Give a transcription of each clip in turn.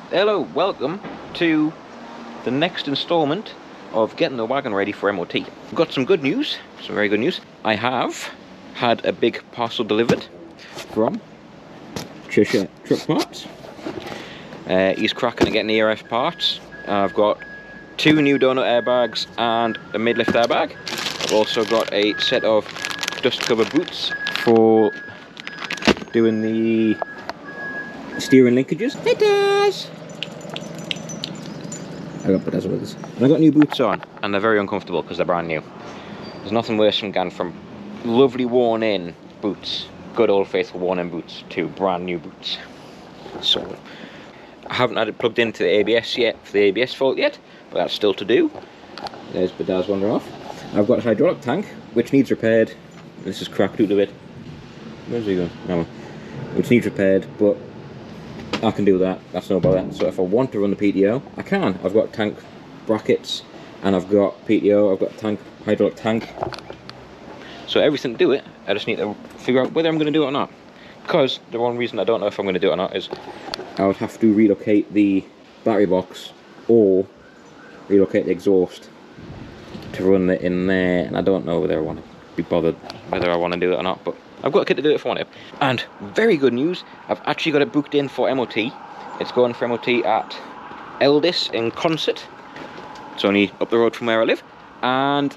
Hello, welcome to the next installment of getting the wagon ready for MOT. We've got some good news, some very good news. I have had a big parcel delivered from Cheshire Truck Parts. He's cracking at getting the ERF parts. I've got 2 new donut airbags and a mid-lift airbag. I've also got a set of dust cover boots for doing the steering linkages. Hey Daz! I got bedazzles. And I got new boots on, and they're very uncomfortable because they're brand new. There's nothing worse than going from lovely worn in boots, good old faithful worn in boots, to brand new boots. So I haven't had it plugged into the ABS yet for the ABS fault yet, but that's still to do. There's Bedaz wander off. I've got a hydraulic tank which needs repaired. This is cracked out a bit. Where's he going? No. Which needs repaired, but I can do that. That's no bother. So if I want to run the PTO, I can. I've got tank brackets and I've got PTO. I've got tank, hydraulic tank. So everything to do it, I just need to figure out whether I'm going to do it or not. Because the one reason I don't know if I'm going to do it or not is I would have to relocate the battery box or relocate the exhaust to run it in there, and I don't know whether I want to be bothered whether I want to do it or not, but I've got a kit to do it if I want to. And very good news, I've actually got it booked in for MOT. It's going for MOT at Eldis in Consett. It's only up the road from where I live, and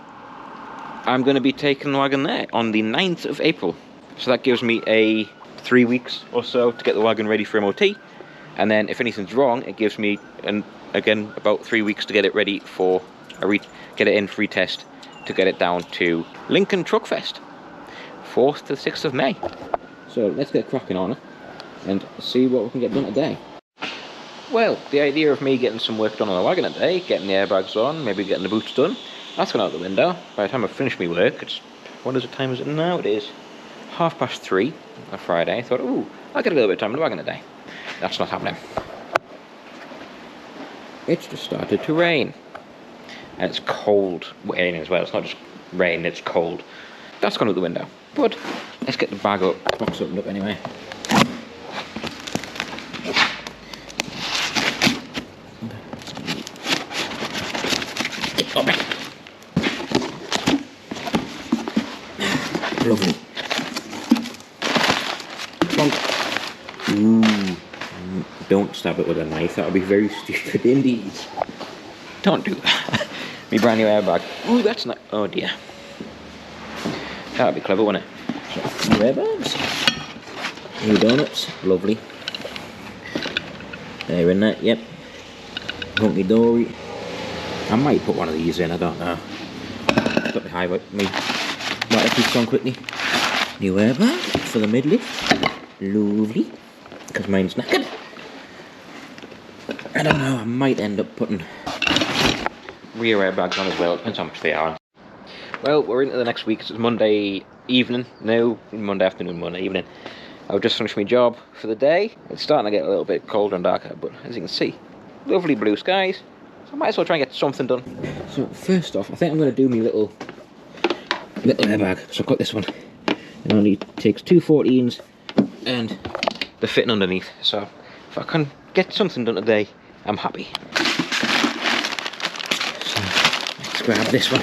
I'm going to be taking the wagon there on the 9th of April. So that gives me a 3 weeks or so to get the wagon ready for MOT, and then if anything's wrong, it gives me again about 3 weeks to get it ready for get it in for retest to get it down to Lincoln Truck Fest, 4th to 6th of May. So let's get cracking on it and see what we can get done today. Well, the idea of me getting some work done on the wagon today, getting the airbags on, maybe getting the boots done, that's gone out the window. By the time I finish my work, what time is it now? It is 3:30 on Friday. I thought, ooh, I'll get a little bit of time on the wagon today. That's not happening. It's just started to rain. And it's cold raining as well. It's not just rain, it's cold. That's gone out the window. But let's get the box opened up anyway. Oh, lovely. Ooh. Don't stab it with a knife, that would be very stupid indeed. Don't do that. My brand new airbag. Ooh, that's not. Oh dear. That would be clever, wouldn't it? So, new airbags. New donuts. Lovely. They're in there, yep. Hunky dory. I might put one of these in, I don't know. Got the high me. Might keep on quickly. New airbag for the mid-lift. Lovely. Because mine's knackered. I don't know, I might end up putting rear airbags on as well, depends how much they are. Well, we're into the next week. It's Monday evening, no, Monday afternoon, Monday evening. I've just finished my job for the day. It's starting to get a little bit colder and darker, but as you can see, lovely blue skies, so I might as well try and get something done. So first off, I think I'm going to do my little airbag. So I've got this one. It only takes 2 14s and the fitting underneath, so if I can get something done today, I'm happy. So let's grab this one.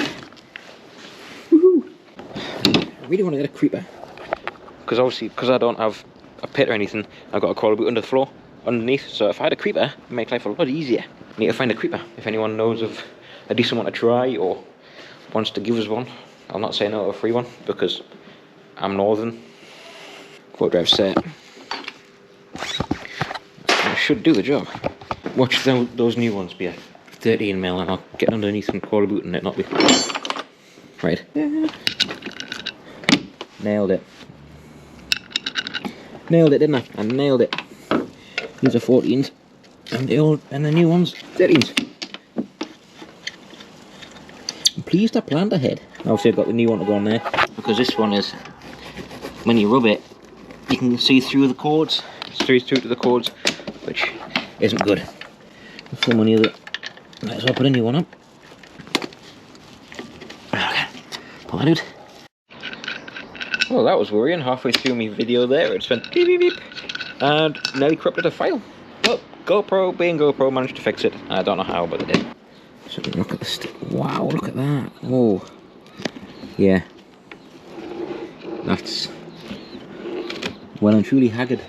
Woohoo! I really want to get a creeper, because obviously, because I don't have a pit or anything, I've got a crawler boot under the floor underneath, so if I had a creeper, it'd make life a lot easier. I need to find a creeper. If anyone knows of a decent one to try or wants to give us one, I'll not say no to a free one, because I'm northern. 4-drive set. I should do the job. Watch those new ones be a 13mm, and I'll get underneath some crawler boot and it not be. Right. Yeah. Nailed it. Nailed it, didn't I? I nailed it. These are 14s, and the new ones 13s. I'm pleased I planned ahead. Obviously I've got the new one to go on there, because this one is, when you rub it, you can see through the cords, straight through to the cords, which isn't good. For money of it, might as well put a new one up. Okay, pull that out. Well, that was worrying. Halfway through my video there, it went beep beep beep, and nearly corrupted a file. Well, GoPro, being GoPro, managed to fix it. I don't know how, but they did. So look at this. Wow, look at that. Oh, yeah. That's well and truly haggard.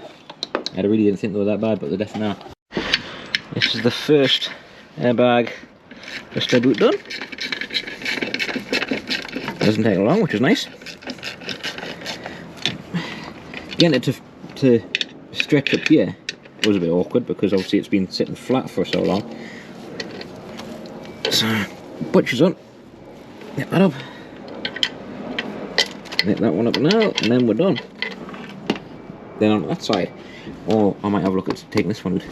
I really didn't think they were that bad, but they're definitely not. This is the first airbag restore boot done. Doesn't take long, which is nice. Getting it to stretch up here was a bit awkward because obviously it's been sitting flat for so long. So, butchers on. Get that up. Get that one up now, and then we're done. Then on that side, or I might have a look at taking this one out.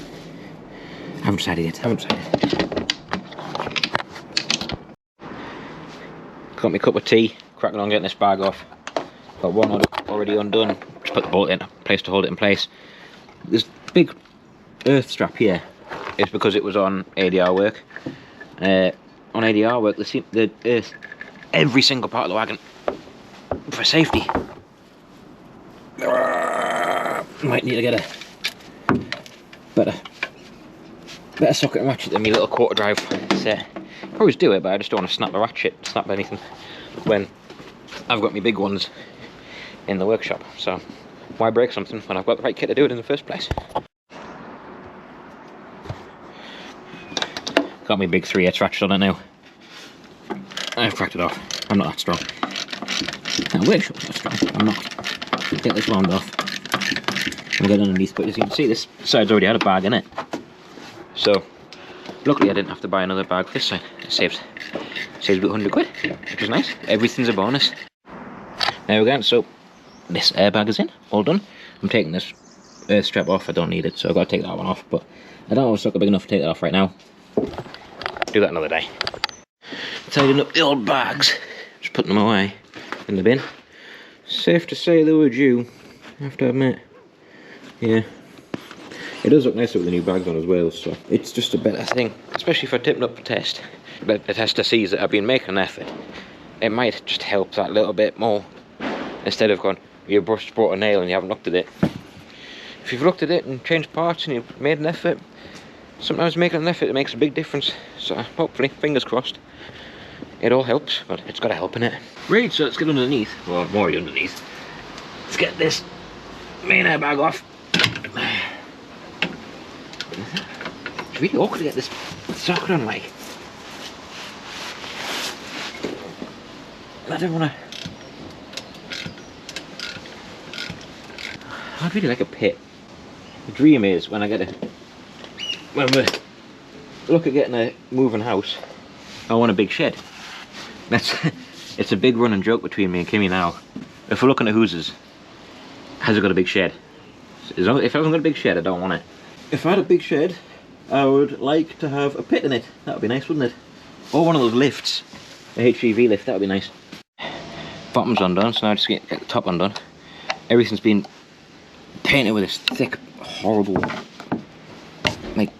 Haven't decided yet. Got me a cup of tea, cracking on getting this bag off. Got one already undone. Just put the bolt in place to hold it in place. This big earth strap here is because it was on ADR work. On ADR work, the earth, every single part of the wagon for safety. Might need to get a better socket and ratchet than my little quarter drive set. I always do it, but I just don't want to snap anything when I've got my big ones in the workshop. So why break something when I've got the right kit to do it in the first place? Got my big 3/8 ratchet on it now. I've cracked it off. I'm not that strong. I wish I was that strong. I'm not. Get this wound off and get underneath, but as you can see, this side's already had a bag in it. So luckily I didn't have to buy another bag for this side. It saves about 100 quid, which is nice. Everything's a bonus. There we go. So this airbag is in, all done. I'm taking this earth strap off. I don't need it, so I've got to take that one off, but I don't know if it's not big enough to take that off right now. Do that another day. Tidying up the old bags, just putting them away in the bin. Safe to say they were due, I have to admit. Yeah, it does look nicer with the new bags on as well, so it's just a better thing, especially for tipping up the test. The tester sees that I've been making an effort. It might just help that little bit more, instead of going, you brought a nail and you haven't looked at it. If you've looked at it and changed parts and you've made an effort, sometimes making an effort, it makes a big difference. So hopefully, fingers crossed, it all helps, but it's got to help in it. Right, so let's get underneath. Well, I'm already underneath. Let's get this main airbag off. It's really awkward to get this socket on, like. I don't want to. I'd really like a pit. The dream is when we look at getting a moving house, I want a big shed. It's a big running joke between me and Kimmy now. If we're looking at whoses, has it got a big shed? If I haven't got a big shed, I don't want it. If I had a big shed, I would like to have a pit in it. That would be nice, wouldn't it? Or one of those lifts, a HGV lift. That would be nice. Bottom's undone, so now I just get the top undone. Everything's been painted with this thick, horrible, like,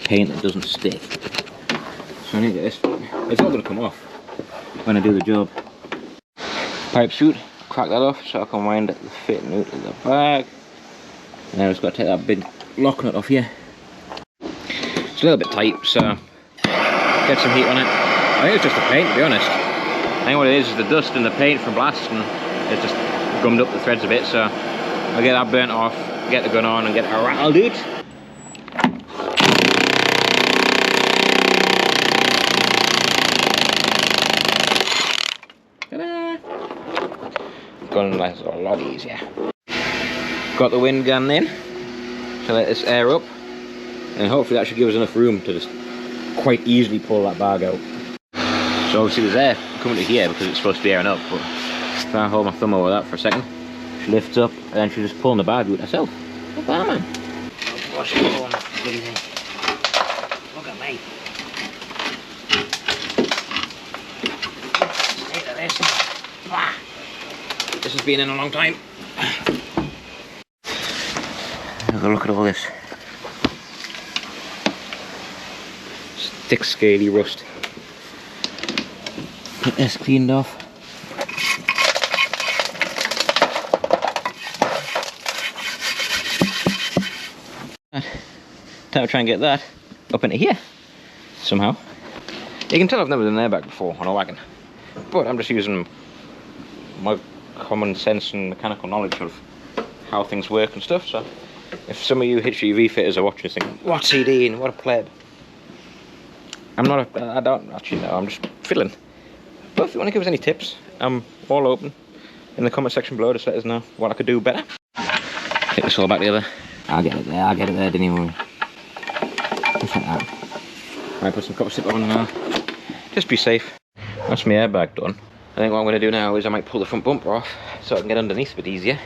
paint that doesn't stick. So I need to get this. It's all going to come off when I do the job. Pipe shoot, crack that off so I can wind the fitting out of the bag. And now I've just got to take that big lock nut off here. It's a little bit tight, so get some heat on it. I think it's just the paint, to be honest. I think what it is the dust and the paint from blasting. It's just gummed up the threads a bit, so I'll get that burnt off, get the gun on and get it rattled out. Gun is a lot easier. Got the wind gun in to let this air up, and hopefully that should give us enough room to just quite easily pull that bag out. So obviously there's air coming to here because it's supposed to be airing up, but if I hold my thumb over that for a second, she lifts up and then she's just pulling the bag out herself. Not bad, man. Look at me. This has been in a long time. Have a look at all this. Thick, scaly rust. Get this cleaned off. Time to try and get that up into here somehow. You can tell I've never done an airbag before on a wagon, but I'm just using my common sense and mechanical knowledge of how things work and stuff. So if some of you HGV fitters are watching this think, what CD and what a pleb, I don't actually know, I'm just fiddling. But if you want to give us any tips, I'm all open in the comment section below. Just let us know what I could do better. Take this all back together. I'll get it there, didn't even worry. Just like that. Might put some copper slip on now. Just be safe. That's my airbag done. I think what I'm going to do now is I might pull the front bumper off so I can get underneath a bit easier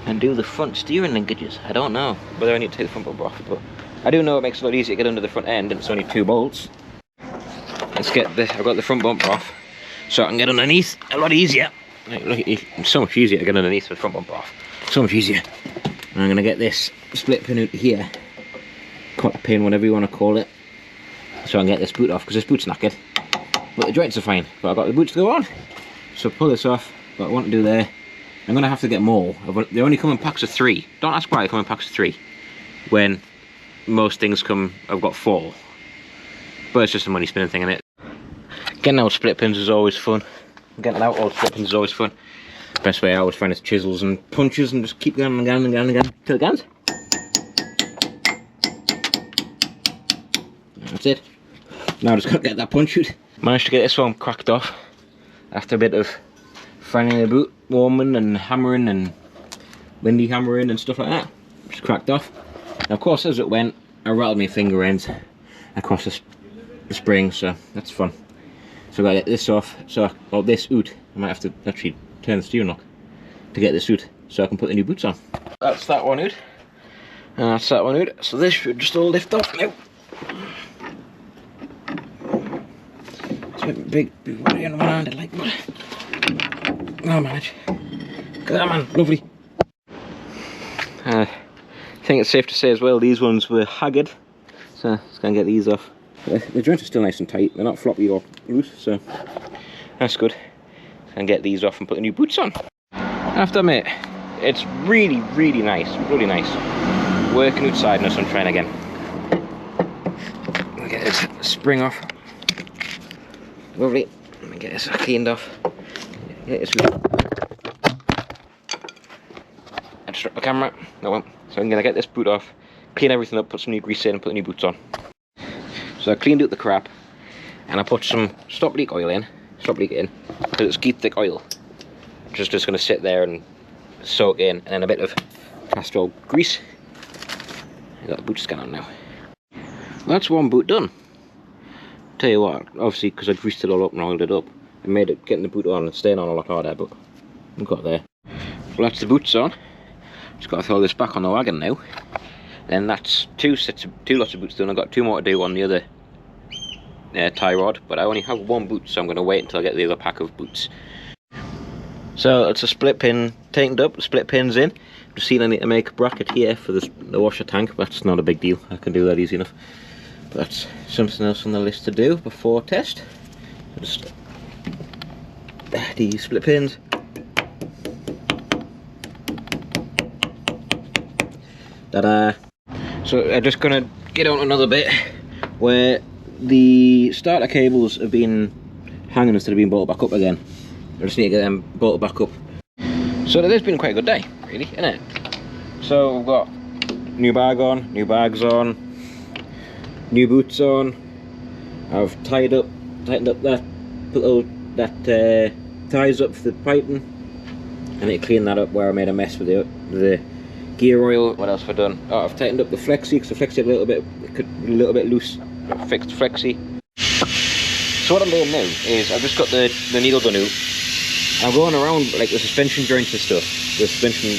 and do the front steering linkages. I don't know whether I need to take the front bumper off, but I do know it makes it a lot easier to get under the front end, and it's only 2 bolts. Let's get this. I've got the front bumper off so I can get underneath a lot easier. Like, look, it's so much easier to get underneath with the front bumper off. So much easier. And I'm going to get this split pin out here, cut pin, whatever you want to call it, so I can get this boot off, because this boot's knackered. But the joints are fine, but I've got the boots to go on. So pull this off. What I want to do there, I'm going to have to get more. They only come in packs of 3. Don't ask why they come in packs of 3, when most things come, I've got 4. But it's just a money spinning thing, innit? Getting out split pins is always fun. Getting out old split pins is always fun. Best way I always find is chisels and punches, and just keep going and going and going and going till it goes. That's it. Now I just got to get that punch out. Managed to get this one cracked off after a bit of finding the boot, warming and hammering and windy hammering and stuff like that. Just cracked off. Now of course as it went, I rattled my finger ends across the spring, so that's fun. So I gotta get this off, well this out. I might have to actually turn the steering lock to get this out so I can put the new boots on. That's that one out. And that's that one out. So this should just all lift off now. It's a big worry on one hand, like, but I'll manage. Come on, lovely. I think it's safe to say as well, these ones were haggard, so let's go and get these off. The joints are still nice and tight, they're not floppy or loose, so that's good. And get these off and put the new boots on. I have to admit, it's really, really nice, working outside in the sunshine again. Get this spring off. Lovely. Let me get this cleaned off. Get this. I just dropped the camera. No, I won't. So I'm gonna get this boot off, clean everything up, put some new grease in, and put the new boots on. So I cleaned out the crap, and I put some stop leak oil in. Stop leak it in, because it's deep thick oil. Just going to sit there and soak in, and then a bit of castor oil grease. I've got the boot scan on now. Well, that's one boot done. Tell you what, obviously because I greased it all up and oiled it up, it made it getting the boot on and staying on a lot harder, but we got there. Well, that's the boots on. Just got to throw this back on the wagon now. Then that's two lots of boots done. I've got 2 more to do on the other tie rod, but I only have 1 boot, so I'm going to wait until I get the other pack of boots. So it's a split pin tightened up, split pins in. Just seen I need to make a bracket here for the washer tank, but that's not a big deal. I can do that easy enough. But that's something else on the list to do before test. Just these split pins. Ta-da! So I'm just going to get on another bit where the starter cables have been hanging instead of being bolted back up again. I just need to get them bolted back up. So today's been quite a good day, really, isn't it? So we've got new bag on, new bags on, new boots on. I've tightened up that, put that ties up for the piping. I need to clean that up where I made a mess with the gear oil. What else have I done? Oh, I've tightened up the flexi, because the flexi had a little bit loose. Fixed flexi. So what I'm doing now is I've just got the needle gun out. I'm going around like the suspension joints and stuff, the suspension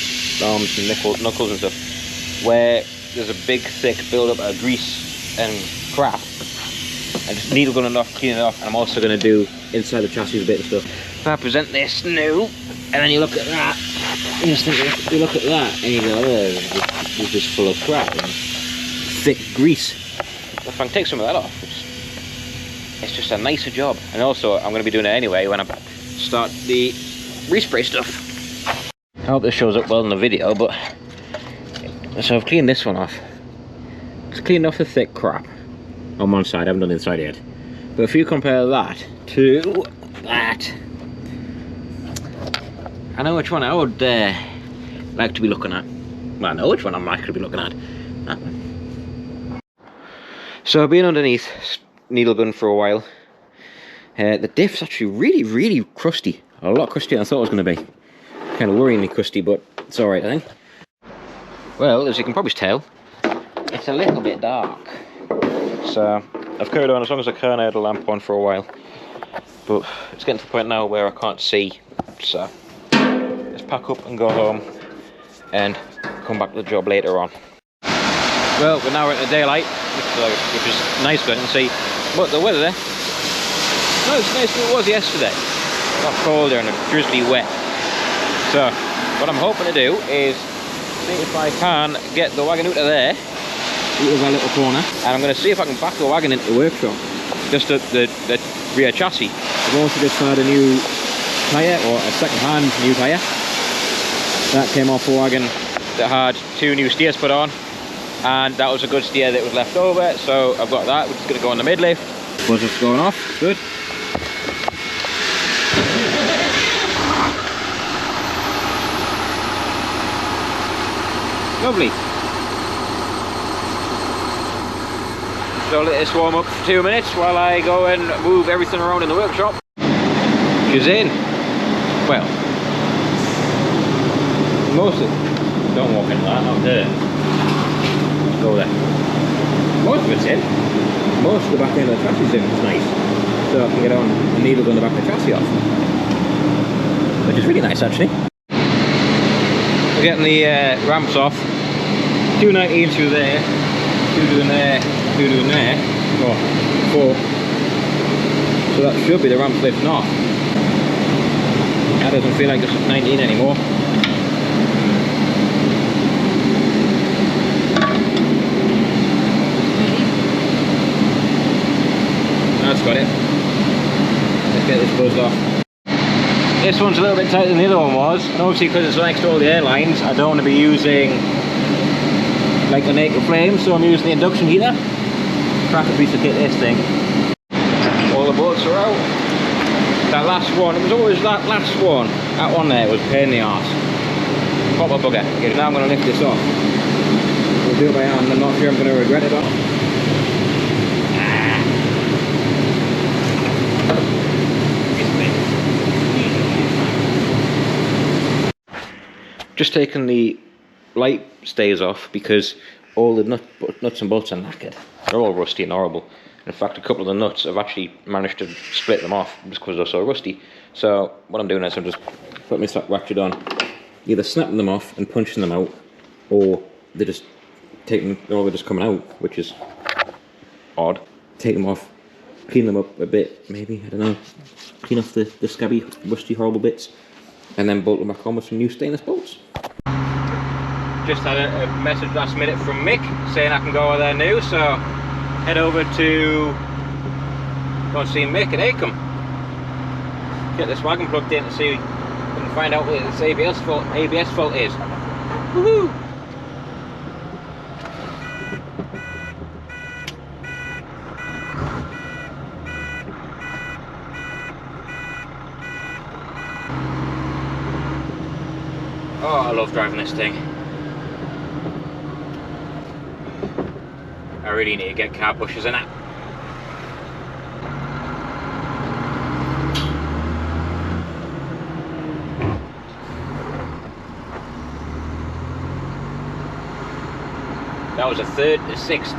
arms and knuckles and stuff, where there's a big thick build up of grease and crap. I'm just needle gunning it off, cleaning it off, and I'm also going to do inside the chassis a bit and stuff. If I present this new, and then you look at that, you look at that, and you go, oh, it's just full of crap and thick grease. If I can take some of that off, it's just a nicer job. And also, I'm going to be doing it anyway when I start the respray stuff. I hope this shows up well in the video, but so I've cleaned this one off, It's cleaned off the thick crap on one side. I haven't done the inside yet. But if you compare that to that, I know which one I would like to be looking at. Well, I know which one I'm likely to be looking at. That one. So I've been underneath needle gun for a while. The diff's actually really crusty. A lot crustier than I thought it was going to be. Kind of worryingly crusty, but it's alright, I think. Well, as you can probably tell, it's a little bit dark. So I've carried on as long as I can. I had a lamp on for a while. But it's getting to the point now where I can't see. So let's pack up and go home and come back to the job later on. Well, we're now at the daylight, which is nice, but I can see. But the weather there, no, it's nicer than it was yesterday. A lot colder and drizzly wet. So what I'm hoping to do is see if I can get the wagon out of there, out of our little corner, and I'm going to see if I can back the wagon into the workshop. Just the rear chassis. I've also just had a new tyre, or a second-hand new tyre. That came off a wagon that had 2 new steers put on, and that was a good steer that was left over, so I've got that, which is going to go on the midlift. Buzzet's going off, good. Lovely. So let this warm up for 2 minutes while I go and move everything around in the workshop. She's in. Well, most of it. Don't walk into that, not there. Go there. Most of it's in. Most of the back end of the chassis is in, it's nice. So I can get on the needle on the back of the chassis off. Which is really nice actually. We're getting the ramps off. 219 through there, 2 doing there, 2 doing there, or 4. So that should be the ramps lifting off. That doesn't feel like it's 19 anymore. That's got it. Let's get this buzzed off. This one's a little bit tighter than the other one was, and obviously because it's next to all the airlines, I don't want to be using like the naked flame, so I'm using the induction heater. Cracker piece of kit, this thing. All the bolts are out. That last one, it was always that last one. That one there was a pain in the arse. Pop a bugger. Okay, now I'm going to lift this off. We'll do it by hand. I'm not sure I'm going to regret it or not. Just taking the light stays off because all the nuts and bolts are knackered. They're all rusty and horrible. In fact, a couple of the nuts I've actually managed to split them off just because they're so rusty. So what I'm doing is I'm just putting my stock ratchet on, either snapping them off and punching them out, or they're just they're just coming out, which is odd. Take them off, clean them up a bit, maybe, I don't know, clean off the scabby, rusty, horrible bits, and then bolt them back on with some new stainless bolts. Just had a message last minute from Mick saying I can go over there now, so head over to go and see Mick at Acomb. Get this wagon plugged in to see if we can find out what this ABS fault is. Woohoo! Oh, I love driving this thing. I really need to get car bushers in it. That was a 6th.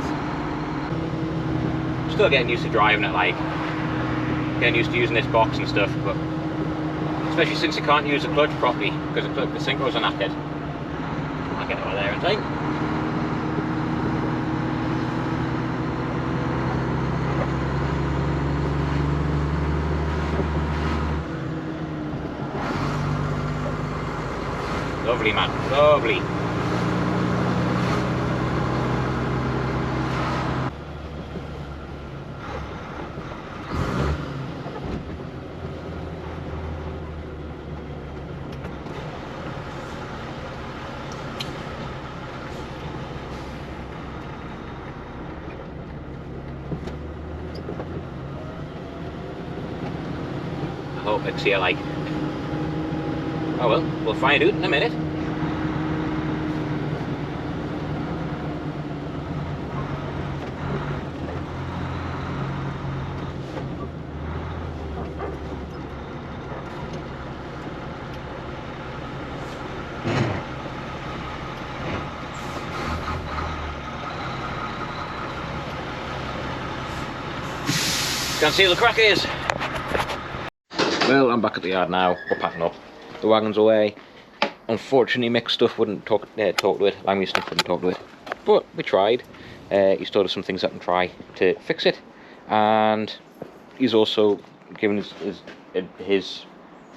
Still getting used to driving it, like getting used to using this box and stuff, but especially since you can't use the clutch properly because the synchros are knackered. I'll get over there in time. Lovely, man, lovely. hope I see a like. Oh well, we'll find out in a minute. Can't see the crack is. Well, I'm back at the yard now. We're packing up. The wagon's away. Unfortunately, Mick's stuff wouldn't talk to it. Langley's stuff wouldn't talk to it. But we tried. He's told us some things that can try to fix it, and he's also given his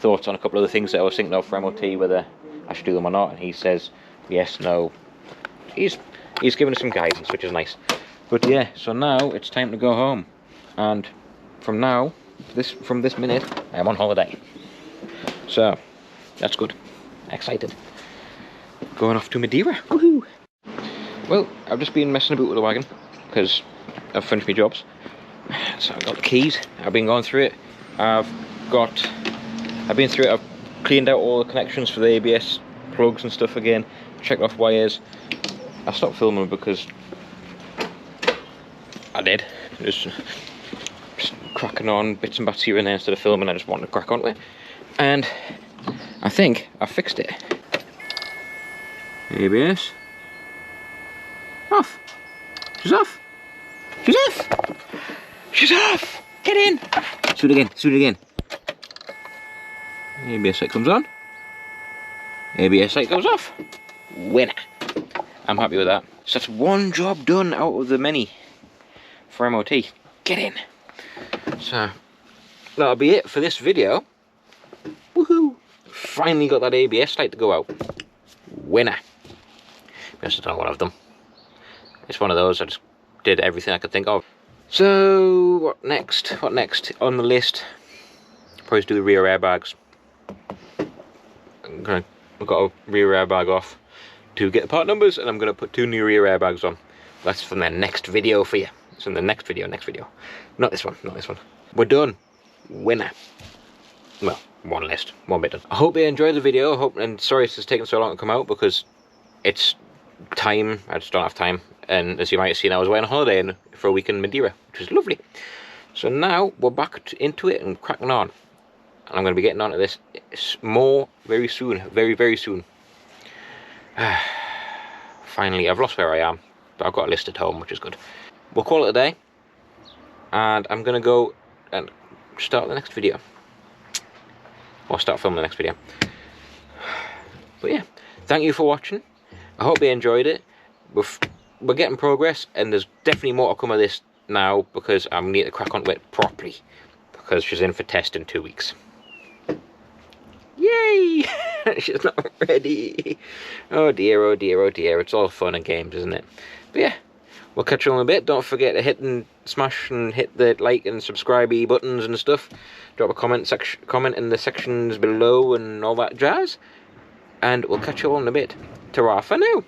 thoughts on a couple of the things that I was thinking of for MOT, whether I should do them or not. And he says yes, no. He's given us some guidance, which is nice. But yeah, so now it's time to go home, and from this minute, I am on holiday. So that's good. Excited. Going off to Madeira. Woohoo! Well, I've just been messing about with the wagon because I've finished my jobs. So I've got the keys. I've been going through it. I've been through it. I've cleaned out all the connections for the ABS plugs and stuff again. Checked off wires. I stopped filming because I did. Just cracking on bits and bats here and there instead of filming. I just wanted to crack on with it, and I think I fixed it. ABS off. She's off. She's off. She's off. Get in. Let's do it again. Let's do it again. ABS light comes on. ABS light goes off. Winner. I'm happy with that. So that's one job done out of the many for MOT. Get in. So that'll be it for this video. Woohoo! Finally got that ABS light to go out. Winner. I just don't know what I've done. It's one of those, I just did everything I could think of. So what next? What next on the list? Probably do the rear airbags. I've got a rear airbag off to get the part numbers, and I'm going to put 2 new rear airbags on. That's from the next video for you. It's in the next video. Not this one, not this one. We're done. Winner. Well, one list, one bit done. I hope you enjoyed the video. And sorry it's taken so long to come out because it's time. I just don't have time. And as you might have seen, I was away on holiday for a week in Madeira, which was lovely. So now we're back into it and cracking on. And I'm going to be getting onto this more very soon. Very, very soon. Finally, I've lost where I am, but I've got a list at home, which is good. We'll call it a day, and I'm going to go and start the next video. Or start filming the next video. But yeah, thank you for watching. I hope you enjoyed it. We're getting progress, and there's definitely more to come of this now because I need to crack on with it properly, because she's in for test in 2 weeks. Yay! She's not ready. Oh dear, oh dear, oh dear. It's all fun and games, isn't it? But yeah, we'll catch you on a bit. Don't forget to hit and smash and hit the like and subscribe buttons and stuff. Drop a comment in the sections below and all that jazz. And we'll catch you all in a bit. Ta-ra for now.